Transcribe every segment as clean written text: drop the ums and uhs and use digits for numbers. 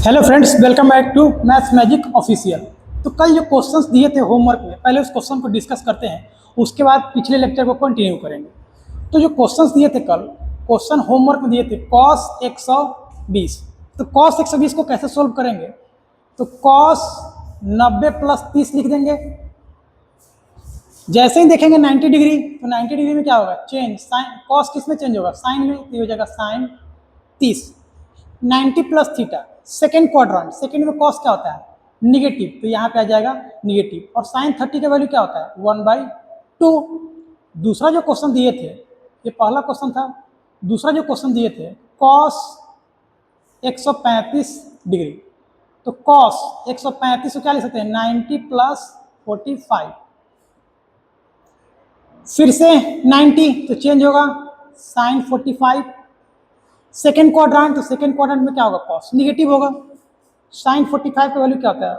Hello friends, welcome back to maths magic official. तो कल जो क्वेश्चंस दिए थे होमवर्क में, पहले उस क्वेश्चन को डिस्कस करते हैं, उसके बाद पिछले लेक्चर को कंटिन्यू करेंगे। तो जो क्वेश्चंस दिए थे कल, क्वेश्चन होमवर्क में दिए थे cos 120। तो cos 120 को कैसे सोल्व करेंगे? तो cos 90 प्लस 30 लिख देंगे। जैसे ही देखेंगे 90 डिग्री, तो 90 डिग्री में क्या होगा? चेंज। साइन cos किस में चेंज होगा? साइन में। तो ये हो जाएगा sine 30। 90 plus theta, second quadrant. Second में कॉस क्या होता है? निगेटिव, तो यहाँ पे आ जाएगा निगेटिव। और साइन 30 का वैल्यू क्या होता है? 1/2। दूसरा जो क्वेश्चन दिए थे, ये पहला क्वेश्चन था। दूसरा जो क्वेश्चन दिए थे कॉस 135 डिग्री, तो कॉस 135 को क्या लिख सकते हैं? 90 प्लस 45। फिर से 90, तो चेंज होगा साइन 45। सेकेंड क्वाड्रेंट, तो सेकेंड क्वाड्रेंट में क्या होगा? कॉस निगेटिव होगा। साइन 45 का वैल्यू क्या होता है?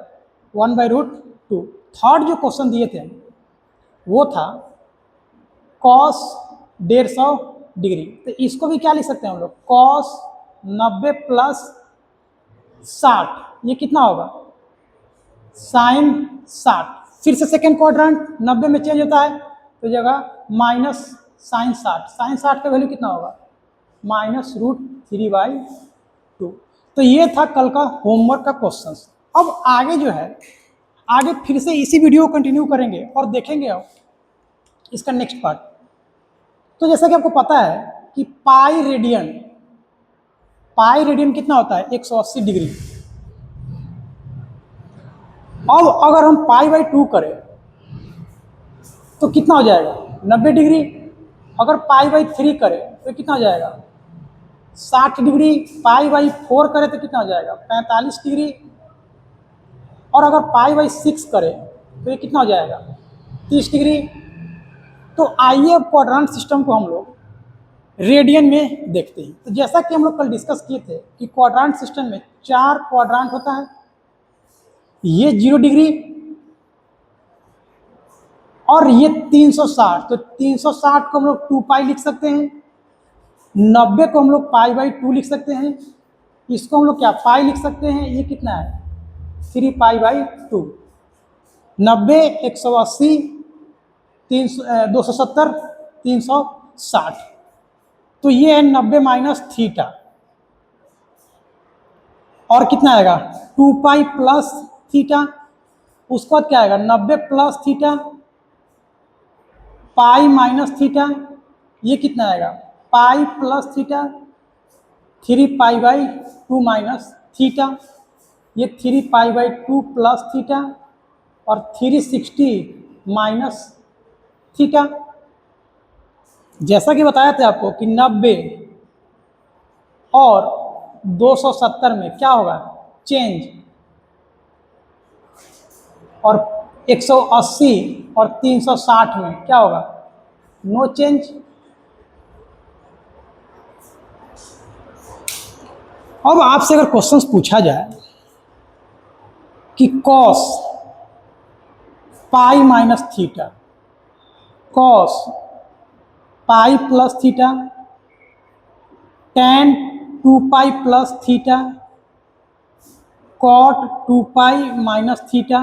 1/√2। थर्ड जो क्वेश्चन दिए थे वो था कॉस 150 डिग्री, तो इसको भी क्या लिख सकते हैं हम लोग? कॉस 90 प्लस 60, ये कितना होगा? साइन 60। फिर से सेकेंड क्वाड्रेंट 90 में चेंज होता है, तो जगह माइनस साइन 60। साइन 60 का वैल्यू कितना होगा? -√3/2। तो ये था कल का होमवर्क का क्वेश्चंस। अब आगे जो है, आगे फिर से इसी वीडियो को कंटिन्यू करेंगे और देखेंगे अब इसका नेक्स्ट पार्ट। तो जैसा कि आपको पता है कि पाई रेडियन कितना होता है? 180 डिग्री। अब अगर हम π/2 करें तो कितना हो जाएगा? 90 डिग्री। अगर π/3 करें तो कितना हो जाएगा? 60 डिग्री। π/4 करें तो कितना हो जाएगा? 45 डिग्री। और अगर π/6 करें तो ये कितना हो जाएगा? 30 डिग्री। तो आइए अब क्वाड्रेंट सिस्टम को हम लोग रेडियन में देखते हैं। तो जैसा कि हम लोग कल डिस्कस किए थे कि क्वाड्रेंट सिस्टम में 4 क्वाड्रेंट होता है। ये 0 डिग्री और ये 360। तो 360 को हम लोग 2π लिख सकते हैं। 90 को हम लोग π/2 लिख सकते हैं। इसको हम लोग क्या पाई लिख सकते हैं? ये कितना है? 3π/2। 90, 180, 270, 360। तो ये है 90 माइनस थीटा। और कितना आएगा? 2π प्लस थीटा। उसके बाद क्या आएगा? 90 plus theta, pi minus theta. ये कितना आएगा? Pi plus theta, 3π/2 minus theta. ये 3π/2 प्लस थीटा और 360 माइनस थीटा। जैसा कि बताया था आपको कि 90 और 270 में क्या होगा? चेंज। और 180 और 360 में क्या होगा? No change. अब आपसे अगर क्वेश्चंस पूछा जाए कि cos pi minus theta, cos pi plus theta, tan 2π plus theta, cot 2π minus theta,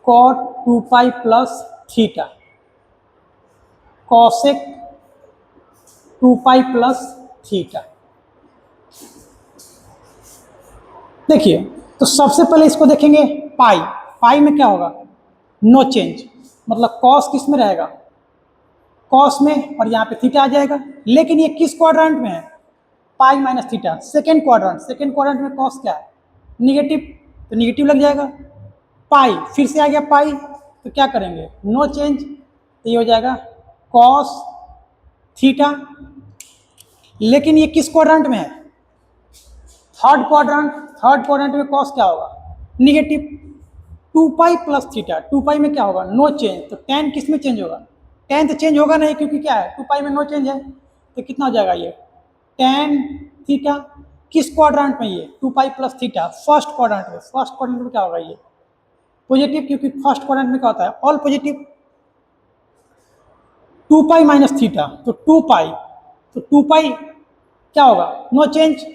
cot 2π plus theta, cosec 2π plus theta. देखिए, तो सबसे पहले इसको देखेंगे पाई में क्या होगा? No change. मतलब कॉस किस में रहेगा? कॉस में, और यहाँ पे थीटा आ जाएगा। लेकिन ये किस क्वाड्रेंट में है? पाई minus theta, second quadrant. Second quadrant में कॉस क्या है? निगेटिव, तो निगेटिव लग जाएगा। पाई फिर से आ गया पाई, तो क्या करेंगे? No change. तो ये हो जाएगा कॉस थीटा। लेकिन ये किस क्वाड्रेंट में है? Third quadrant. थर्ड क्वाड्रेंट में कॉस क्या होगा? निगेटिव। 2π प्लस थीटा, 2π में क्या होगा? No change. तो tan किस में चेंज होगा? tan तो चेंज होगा नहीं, क्योंकि क्या है? 2π में नो चेंज है। तो कितना हो जाएगा? ये tan थीटा। किस क्वाड्रेंट में? ये 2π प्लस थीटा फर्स्ट क्वाड्रेंट में। फर्स्ट क्वाड्रेंट में क्या होगा? ये पॉजिटिव, क्योंकि फर्स्ट क्वाड्रेंट में क्या होता है? All positive. 2π माइनस थीटा, तो 2π, तो 2π क्या होगा? No change.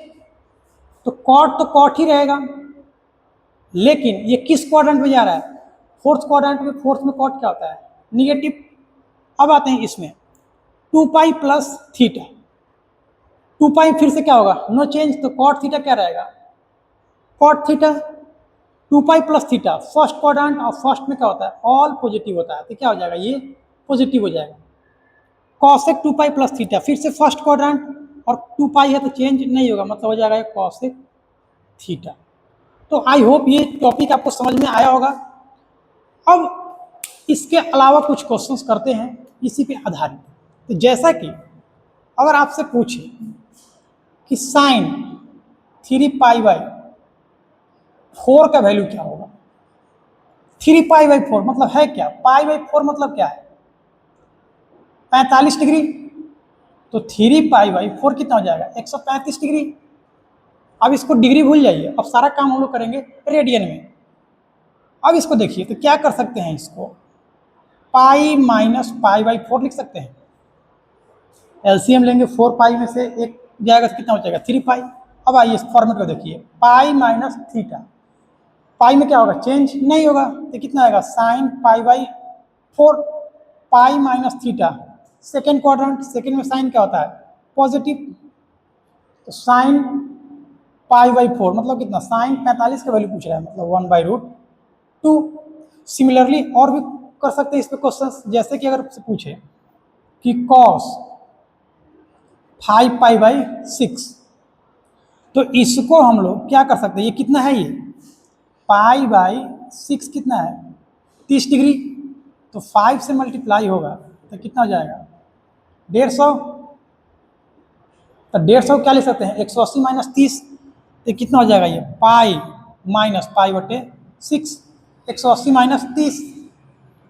तो कॉट ही रहेगा, लेकिन ये किस क्वाड्रेंट में जा रहा है? फोर्थ क्वाड्रेंट में। फोर्थ में कॉट क्या होता है? निगेटिव। अब आते हैं इसमें 2 पाई प्लस थीटा। 2 पाई फिर से क्या होगा? No change. तो कॉट थीटा क्या रहेगा? Cot theta. 2 pi plus theta first quadrant, और फर्स्ट में क्या होता है? ऑल पॉजिटिव होता है, तो क्या हो जाएगा? ये पॉजिटिव हो जाएगा। कॉसेक 2 पाई प्लस थीटा फिर से फर्स्ट क्वाड्रेंट, और 2 पाई है तो चेंज नहीं होगा, मतलब हो जाएगा कॉसेक थीटा। तो आई होप ये टॉपिक आपको समझ में आया होगा। अब इसके अलावा कुछ क्वेश्चंस करते हैं इसी पे आधारित। तो जैसा कि अगर आपसे पूछे कि साइन 3 पाई/4 का वैल्यू क्या होगा? 3 पाई/4 मतलब है क्या? पाई/4 मतलब क्या है? 45 डिग्री। तो 3 पाई/4 कितना हो जाएगा? 135 डिग्री। अब इसको डिग्री भूल जाइए, अब सारा काम हम लोग करेंगे रेडियन में। अब इसको देखिए, तो क्या कर सकते हैं? इसको पाई माइनस पाई/4 लिख सकते हैं। एलसीएम लेंगे, 4 पाई में से एक जाएगा तो कितना हो जाएगा? 3 पाई। अब आइए इस फॉर्मेट को देखिए, पाई माइनस थीटा। पाई में क्या होगा? चेंज नहीं होगा, तो कितना आएगा? Sine pi. Pi minus theta second quadrant, second में साइन क्या होता है? पॉजिटिव। तो साइन पाई/4 मतलब कितना? साइन 45 का वैल्यू पूछ रहा है, मतलब 1/√2। सिमिलरली और भी कर सकते हैं इस पे क्वेश्चन, जैसे कि अगर पूछे कि कॉस 5 पाई/6, तो इसको हम लोग क्या कर सकते हैं? ये कितना है? ये पाई/6 कितना है? 30 डिग्री। तो 5 से मल्टीप्लाई होगा तो कितना हो जाएगा? 150। तो 150 क्या ले सकते हैं? 180 माइनस 30, तो कितना हो जाएगा? ये पाई माइनस पाई/6, 180 माइनस 30।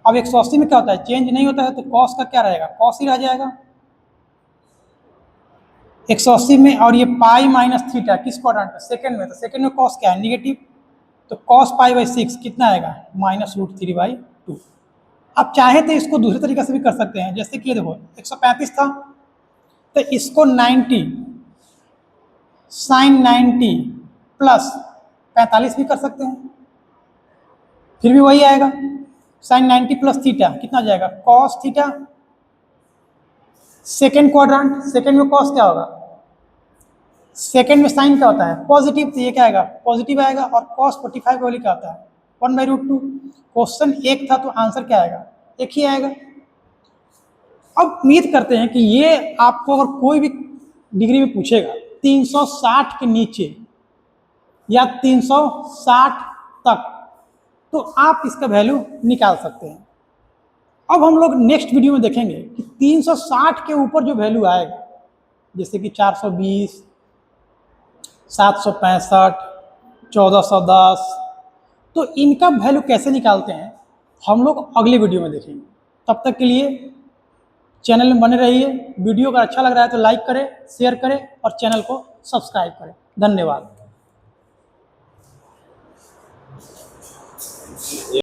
अब 180 में क्या होता है? चेंज नहीं होता है, तो कॉस का क्या रहेगा? कॉस ही रह जाएगा 180 में। और ये पाई माइनस थीटा किस क्वाड्रेंट में? सेकंड में। तो सेकंड में कॉस क्या है? निगेटिव। तो कॉस पाई/6 कितना आएगा? -√3/2। आप चाहे तो इसको दूसरे तरीके से भी कर सकते हैं, जैसे कि देखो 135 था, तो इसको 90 साइन 90 प्लस 45 भी कर सकते हैं, फिर भी वही आएगा। साइन 90 प्लस थीटा कितना हो जाएगा? Cos theta. Second quadrant, second में कॉस क्या होगा? सेकेंड में साइन क्या होता है? पॉजिटिव, तो ये क्या आएगा? पॉजिटिव आएगा। और कॉस 45 का वैल्यू क्या होता है? 1/√2। क्वेश्चन एक था तो आंसर क्या आएगा? एक ही आएगा। अब उम्मीद करते हैं कि ये आपको अगर कोई भी डिग्री में पूछेगा 360 के नीचे या 360 तक, तो आप इसका वैल्यू निकाल सकते हैं। अब हम लोग नेक्स्ट वीडियो में देखेंगे कि 360 के ऊपर जो वैल्यू आएगा, जैसे कि 420, 765, 1410, तो इनका वैल्यू कैसे निकालते हैं हम लोग अगले वीडियो में देखेंगे। तब तक के लिए चैनल में बने रहिए। वीडियो अगर अच्छा लग रहा है तो लाइक करें, शेयर करें और चैनल को सब्सक्राइब करें। धन्यवाद।